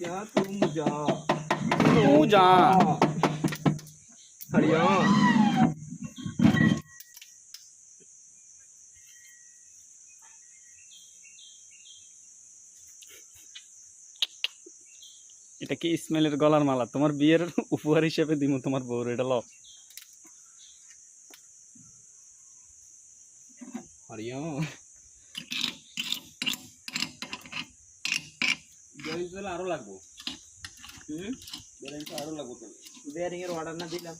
या तुम जा तू जा हरिया এটা কি ইসমাইলের গলার মালা তোমার বিয়ের উপহার হিসেবে দিমু তোমার বউর এটা লও हरिया বেরিং আরো লাগবো বেরিং আরো লাগবো বেরিং এর অর্ডার না দিলাম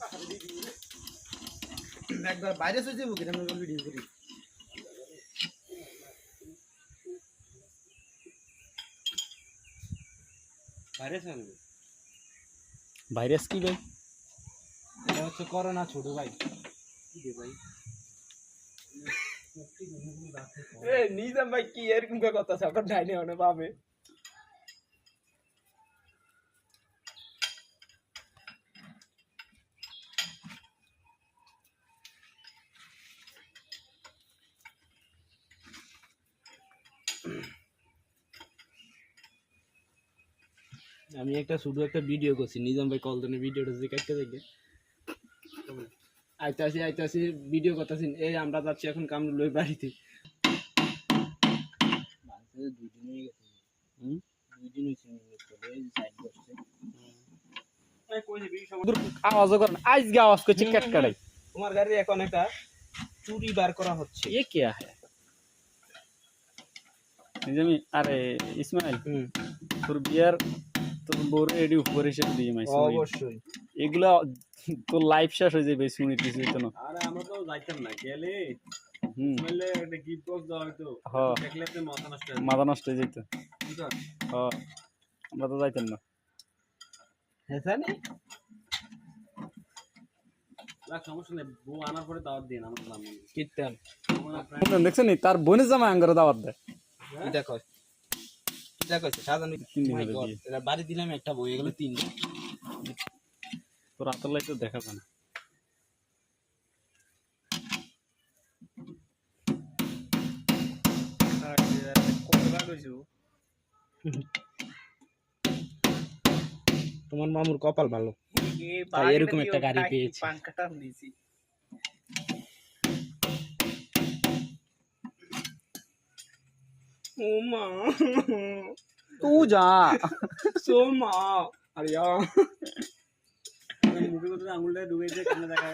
একবার বাইরে চলে যাবো কিনা আমি ভিডিও করি ভাইরাস আসবে ভাইরাস কি ভাই এটা হচ্ছে করোনা ছোট ভাই কি রে ভাই এ নিজাম ভাই কি এরকম কথা সকাল ডাইনে হনে পাবে আমি একটা শুধু একটা ভিডিও করছি নিজাম ভাই কল দেনে ভিডিওটা যে কাটতে দেখে আইতাছি ভিডিও করতেছি এই আমরা যাচ্ছি এখন কামরুল ভাই বাড়িতে দুই দিন হয়ে গেছে দুই দিন হয়েছে এই সাইড করছে এই কই যে আওয়াজ করেন আজকে আওয়াজ করছে কাট কাটাই তোমার গাড়ি এখন একটা চুরি বার করা হচ্ছে ये क्या है নিজামি আরে ইসমাইল তোর বিয়ার তোর বউর এডি উপহার হিসেবে দিয়ে মাইছি অবশ্যই এগুলা তোর লাইফ শেষ হয়ে যাবে শুনি কিছু হইতো না আরে আমরা তো যাইতাম না গেলে বললে একটা গিফট বক্স দাও হয়তো দেখলে তো মাথা নষ্ট হয়ে যেত বুঝছো হ্যাঁ আমরা তো যাইতাম না হ্যাঁ জানি লাখ সমস্যা নেই বউ আনার পরে দাওয়াত দিন আমার নাম কীর্তন দেখছেন নি তার বোনের জামা আঙ্গরে দাওয়াত দেয় দেখো সাজানো এরা বাড়ি দিলাম একটা বই এগুলো তিন তোর হাতের লাইট তো দেখা যায় না তোমার মামুর কপাল ভালো এরকম একটা গাড়ি পেয়েছি ও মা तू जा সো মা আরিয়া মুখে আঙুলটা ঢুকেছে কেন দেখা